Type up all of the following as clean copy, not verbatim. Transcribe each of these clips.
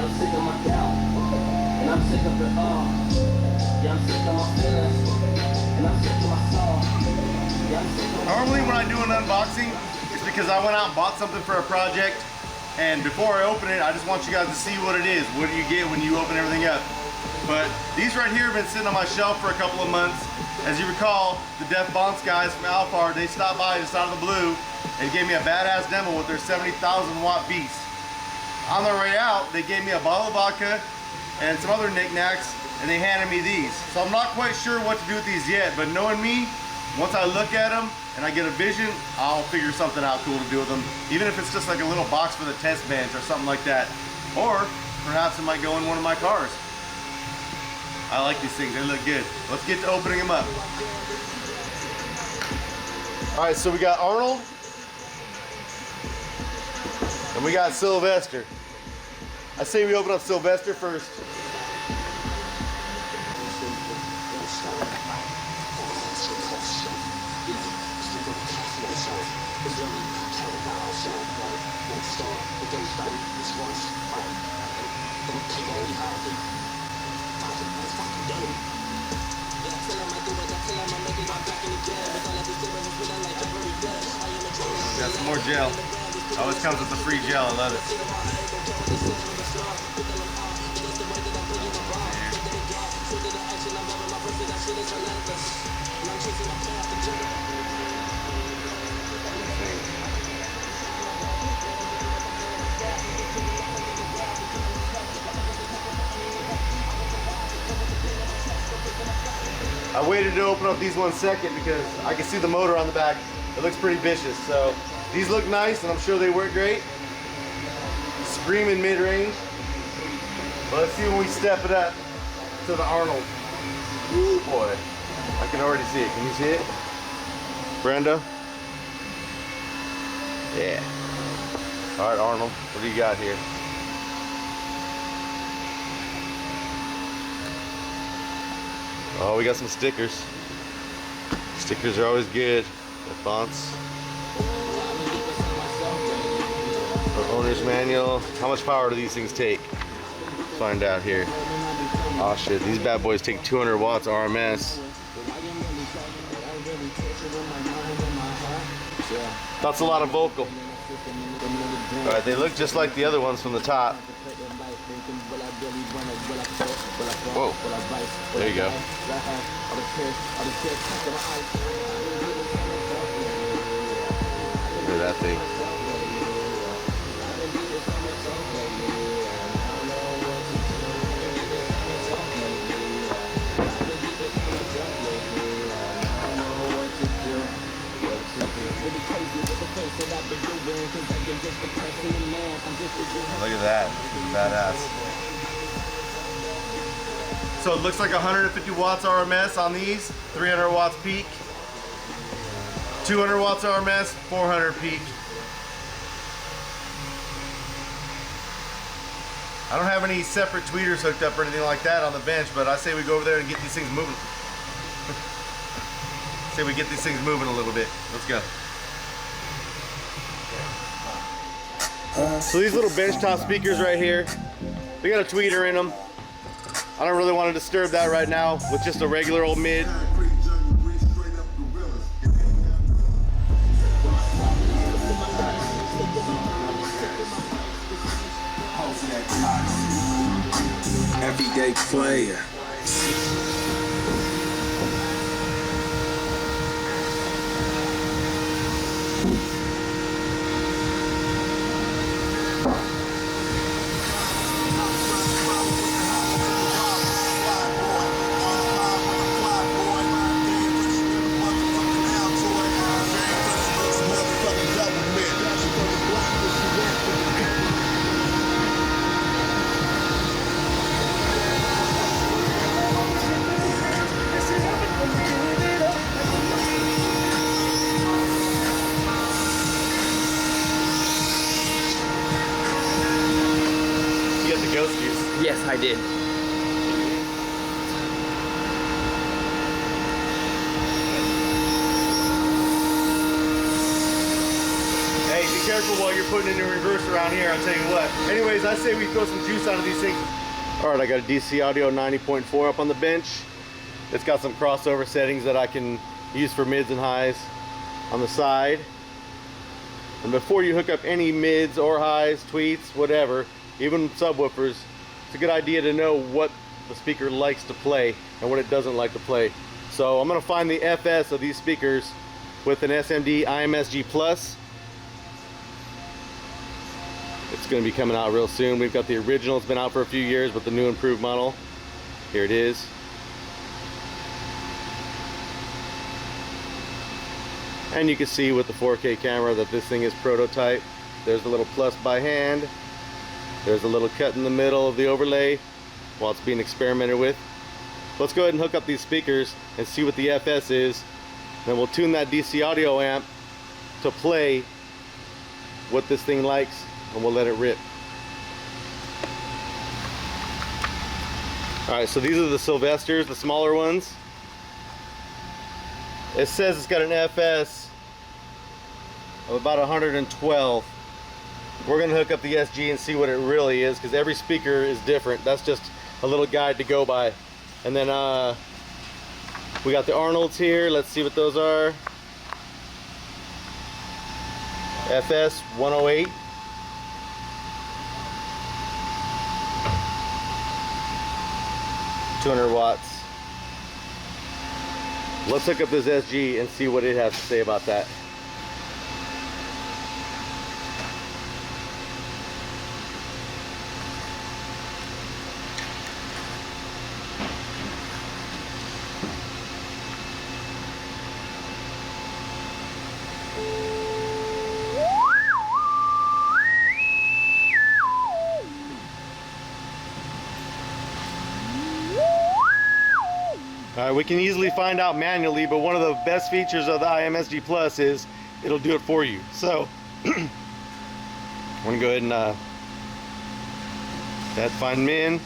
I'm sick of my doubt, and I'm sick of it all. Yeah, I'm sick of my feelings, and I'm sick of my soul. Yeah, I'm sick of my Normally when I do an unboxing, it's because I went out and bought something for a project, and before I open it, I just want you guys to see what it is. What do you get when you open everything up? But these right here have been sitting on my shelf for a couple of months. As you recall, the deafbonce guys from Alphard, they stopped by just out of the blue and gave me a badass demo with their 70,000 watt beast. On their way out, they gave me a bottle of vodka and some other knickknacks, and they handed me these. So I'm not quite sure what to do with these yet, but knowing me, once I look at them and I get a vision, I'll figure something out cool to do with them. Even if it's just like a little box for the test bench or something like that. Or perhaps it might go in one of my cars. I like these things, they look good. Let's get to opening them up. All right, so we got Arnold, and we got Sylvester. I say we open up Sylvester first. Got some more gel. Always comes with the free gel, I love it. I waited to open up these 1 second because I can see the motor on the back. It looks pretty vicious. So these look nice and I'm sure they work great. Screaming mid-range. But let's see when we step it up to the Arnold. Ooh boy. I can already see it. Can you see it? Brenda? Yeah. Alright Arnold, what do you got here? Oh, we got some stickers. Stickers are always good. The fonts. The owner's manual. How much power do these things take? Let's find out here. Oh shit, these bad boys take 200 watts RMS. That's a lot of vocal. Alright, they look just like the other ones from the top. Whoa, there you go. Look at that thing. Look at that, badass. So it looks like 150 watts RMS on these, 300 watts peak, 200 watts RMS, 400 peak. I don't have any separate tweeters hooked up or anything like that on the bench, but I say we go over there and get these things moving. Say we get these things moving a little bit. Let's go. So these little benchtop speakers right here, they got a tweeter in them. I don't really want to disturb that right now with just a regular old mid. Everyday player. Yes, I did. Hey, be careful while you're putting it in reverse around here, I'll tell you what. Anyways, I say we throw some juice out of these things. All right, I got a DC Audio 90.4 up on the bench. It's got some crossover settings that I can use for mids and highs on the side. And before you hook up any mids or highs, tweets, whatever, even subwoofers, it's a good idea to know what the speaker likes to play and what it doesn't like to play. So I'm gonna find the FS of these speakers with an SMD IMSG Plus. It's gonna be coming out real soon. We've got the original, it's been out for a few years, but the new improved model, here it is. And you can see with the 4K camera that this thing is prototype. There's the little plus by hand. There's a little cut in the middle of the overlay while it's being experimented with. Let's go ahead and hook up these speakers and see what the FS is. Then we'll tune that DC audio amp to play what this thing likes, and we'll let it rip. Alright, so these are the Sylvesters, the smaller ones. It says it's got an FS of about 112. We're going to hook up the SG and see what it really is, because every speaker is different. That's just a little guide to go by. And then we got the Arnolds here. Let's see what those are. FS 108. $200 watts. Let's hook up this SG and see what it has to say about that. We can easily find out manually, but one of the best features of the IMSG Plus is it'll do it for you. So I'm gonna go ahead and find min,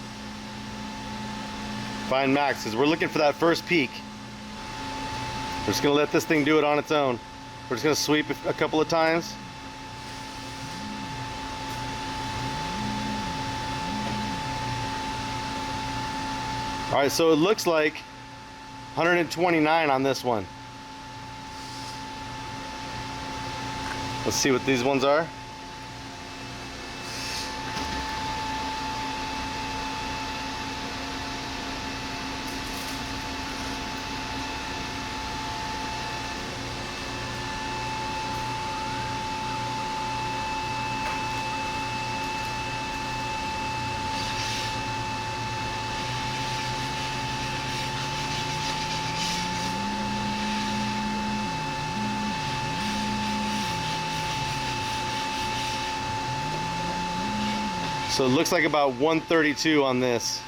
find max, because we're looking for that first peak. We're just gonna let this thing do it on its own. We're just gonna sweep a couple of times. All right, so it looks like 129 on this one. Let's see what these ones are. So it looks like about 132 on this.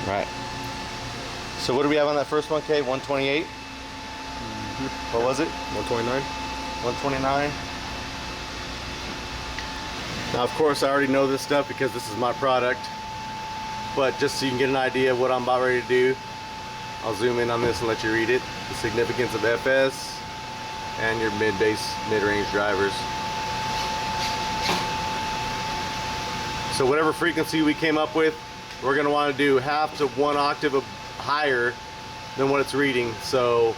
Right. So what do we have on that first one, Kay? 128? What was it? 129. 129. Now, of course, I already know this stuff because this is my product, but just so you can get an idea of what I'm about ready to do, I'll zoom in on this and let you read it. The significance of FS and your mid-bass, mid-range drivers. So whatever frequency we came up with, we're going to want to do half to 1 octave higher than what it's reading. So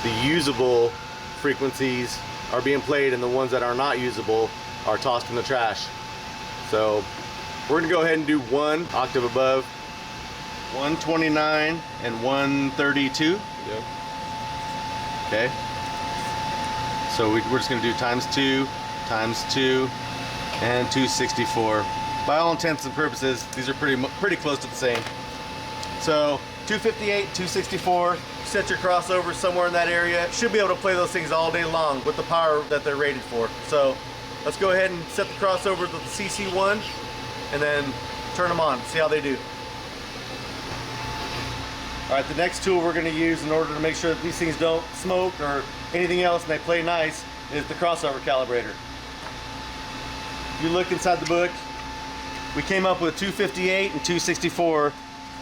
the usable frequencies are being played and the ones that are not usable are tossed in the trash. So we're gonna go ahead and do 1 octave above, 129 and 132. Yep. Okay. So we're just gonna do times 2, and 264. By all intents and purposes, these are pretty close to the same. So 258, 264, set your crossover somewhere in that area. Should be able to play those things all day long with the power that they're rated for. So let's go ahead and set the crossovers with the CC1 and then turn them on, see how they do. All right, the next tool we're gonna use in order to make sure that these things don't smoke or anything else and they play nice is the crossover calibrator. If you look inside the book, we came up with 258 and 264,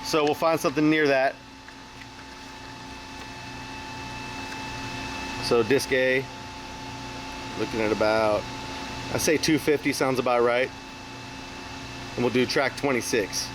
so we'll find something near that. So disc A, looking at about, I say 250 sounds about right. And we'll do track 26.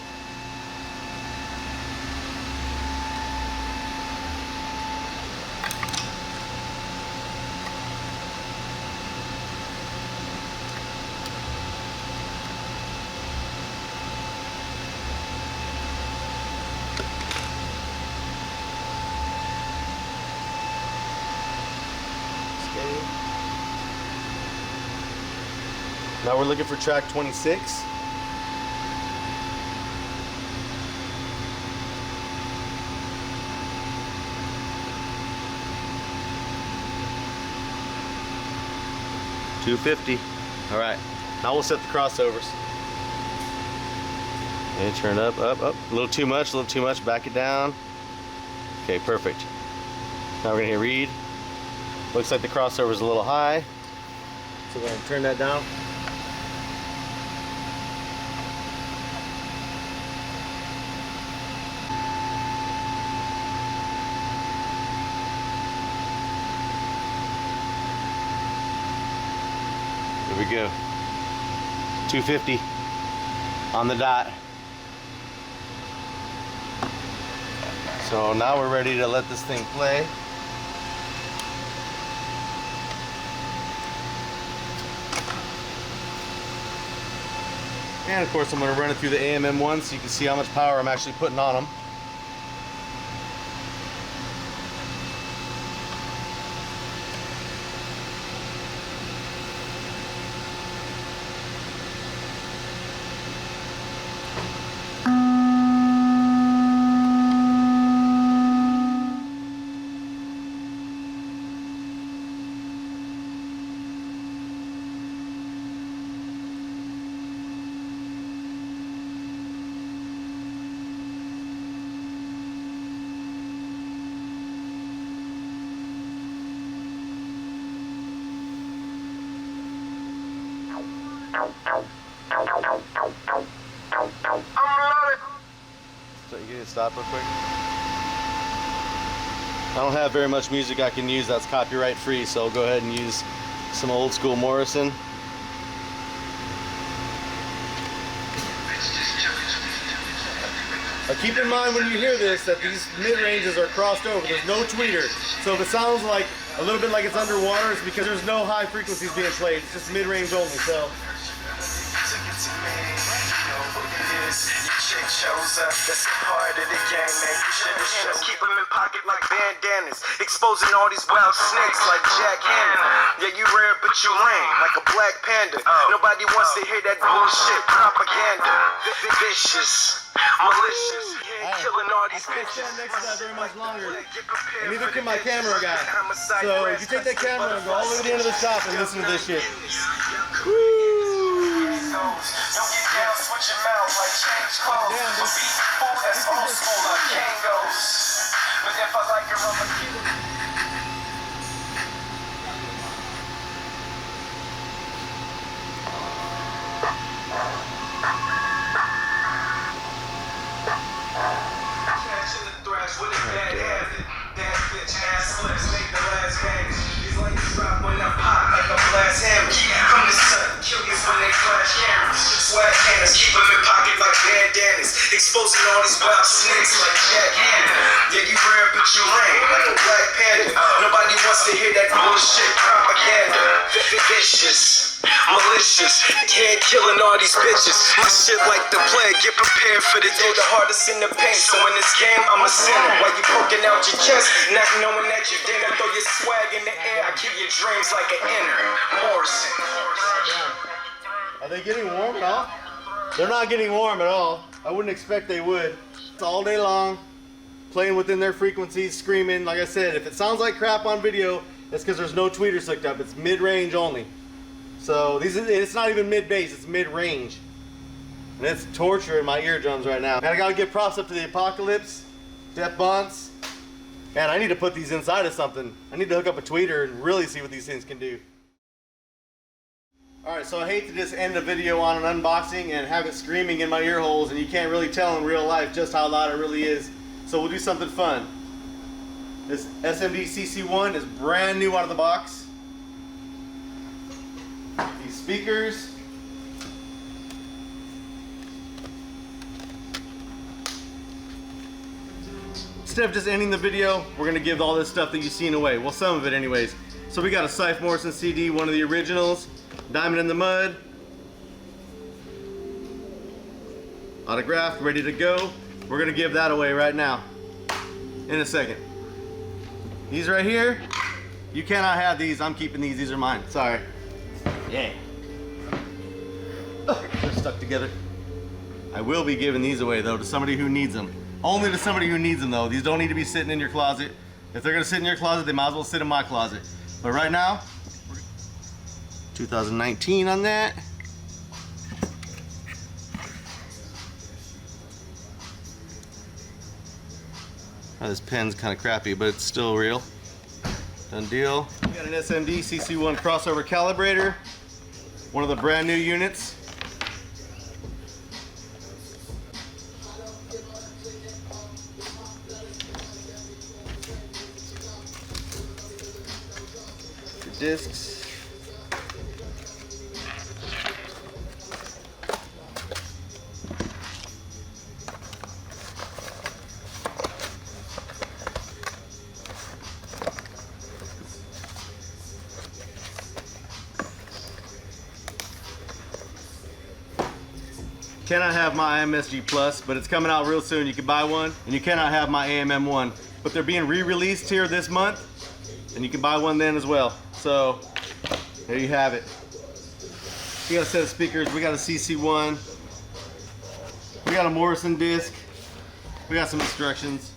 Now we're looking for track 26. $250. All right. Now we'll set the crossovers. And turn up, up, up. A little too much, back it down. Okay, perfect. Now we're gonna hit read. Looks like the crossover's a little high. So we're gonna turn that down. Here we go. 250 on the dot. So now we're ready to let this thing play. And of course I'm going to run it through the AMM1 so you can see how much power I'm actually putting on them. So you can stop real quick. I don't have very much music I can use that's copyright free, so I'll go ahead and use some old school Morrison. Keep in mind when you hear this that these mid-ranges are crossed over. There's no tweeter. So if it sounds like a little bit like it's underwater, it's because there's no high frequencies being played. It's just mid-range only. So shows up, that's part of the game, man. You should keep them in pocket like bandanas, exposing all these wild snakes like Jack Hanna. Yeah, you rare, but you lame, like a black panda. Nobody wants to hear that bullshit propaganda. Vicious, malicious, killing all these bitches. next to that very much longer. And neither can my camera guy. So if you take that camera and go all the way to the end of the shop and listen to this shit. Don't get down, switch your mouth like change clothes. But be full, that's old school like Kangos. But if I like her, I'm a kid. With a bad habit, that bitch ass slips make the last game. These lights drop when I pop like a blast hammer. From the sun, kill these when they flash cameras. Swag cannons, keep them in pocket like bandanas, exposing all these wild snakes like Jack Hanna. Yeah, you rare but you lame, like a black panda. Nobody wants to hear that bullshit propaganda. Vicious, malicious, head killing all these bitches. My shit like the plague, get prepared for the day. The hardest in the paint, so in this game I'm a sinner. While you poking out your chest, not knowing that you didn't. Throw your swag in the air, I keep your dreams like an inner Morrison. Are they getting warm at all? They're not getting warm at all. I wouldn't expect they would. It's all day long, playing within their frequencies, screaming. Like I said, if it sounds like crap on video, that's because there's no tweeters hooked up. It's mid-range only. So it's not even mid-bass, it's mid-range. And it's torture in my eardrums right now. And I gotta give props up to the Apocalypse, Deaf Bonce, Man, I need to put these inside of something. I need to hook up a tweeter and really see what these things can do. Alright, so I hate to just end the video on an unboxing and have it screaming in my ear holes and you can't really tell in real life just how loud it really is. So we'll do something fun. This SMD CC1 is brand new out of the box. These speakers. Instead of just ending the video, we're going to give all this stuff that you've seen away. Well, some of it anyways. So we got a Sife Morrison CD, one of the originals. Diamond in the Mud. Autographed, ready to go. We're going to give that away right now. In a second. These right here, you cannot have these. I'm keeping these. These are mine. Sorry. Yeah. They're stuck together. I will be giving these away though to somebody who needs them. Only to somebody who needs them though. These don't need to be sitting in your closet. If they're gonna sit in your closet, they might as well sit in my closet. But right now, 2019 on that. Oh, this pen's kind of crappy, but it's still real. Done deal. We got an SMD CC1 crossover calibrator. One of the brand new units. The discs. Cannot have my MSG Plus, but it's coming out real soon. You can buy one, and you cannot have my AMM1, but they're being re-released here this month, and you can buy one then as well. So there you have it. We got a set of speakers. We got a CC1. We got a Morrison disc. We got some instructions.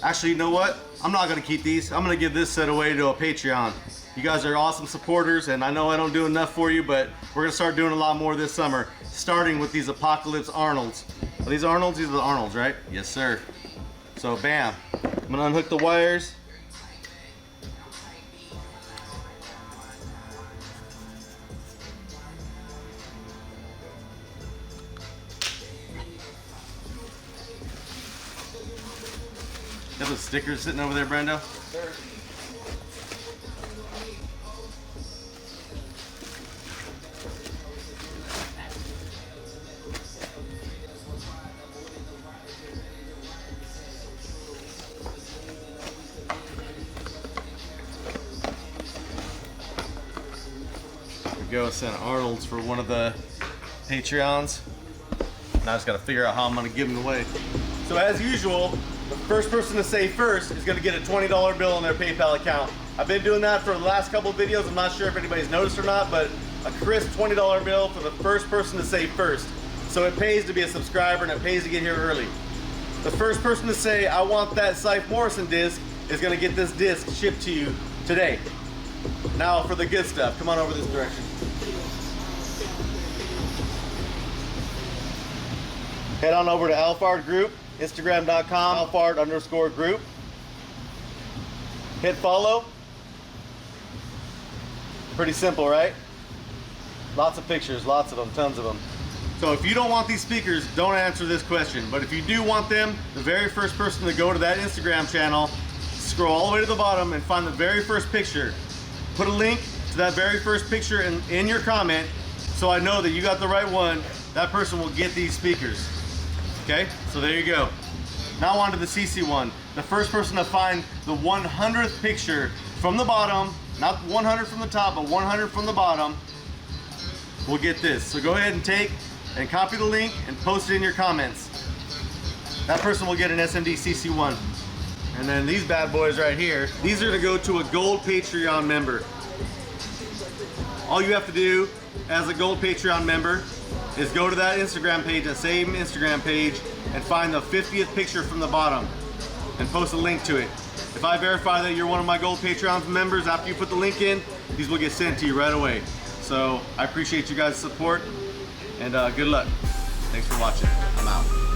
Actually, you know what? I'm not gonna keep these. I'm gonna give this set away to a Patreon. You guys are awesome supporters, and I know I don't do enough for you, but we're gonna start doing a lot more this summer, starting with these Apocalypse Arnolds. Are these Arnolds? These are the Arnolds, right? Yes, sir. So, bam. I'm gonna unhook the wires. You have the stickers sitting over there, Brendo? Sure. Go send Arnold's for one of the Patreons. Now I just gotta figure out how I'm gonna give them away. So as usual, the first person to say first is gonna get a $20 bill on their PayPal account. I've been doing that for the last couple of videos. I'm not sure if anybody's noticed or not, but a crisp $20 bill for the first person to say first. So it pays to be a subscriber and it pays to get here early. The first person to say, I want that Sife Morrison disc, is gonna get this disc shipped to you today. Now for the good stuff, come on over this direction. Head on over to Alphard Group, Instagram.com, Alphard_group. Hit follow. Pretty simple, right? Lots of pictures, lots of them, tons of them. So if you don't want these speakers, don't answer this question. But if you do want them, the very first person to go to that Instagram channel, scroll all the way to the bottom and find the very first picture. Put a link to that very first picture in your comment so I know that you got the right one. That person will get these speakers. Okay, so there you go. Now on to the CC1. The first person to find the 100th picture from the bottom, not 100 from the top, but 100 from the bottom, will get this. So go ahead and take and copy the link and post it in your comments. That person will get an SMD CC1. And then these bad boys right here, these are to go to a gold Patreon member. All you have to do as a gold Patreon member is go to that Instagram page, that same Instagram page, and find the 50th picture from the bottom and post a link to it. If I verify that you're one of my gold Patreon members after you put the link in, these will get sent to you right away. So I appreciate you guys' support, and good luck. Thanks for watching. I'm out.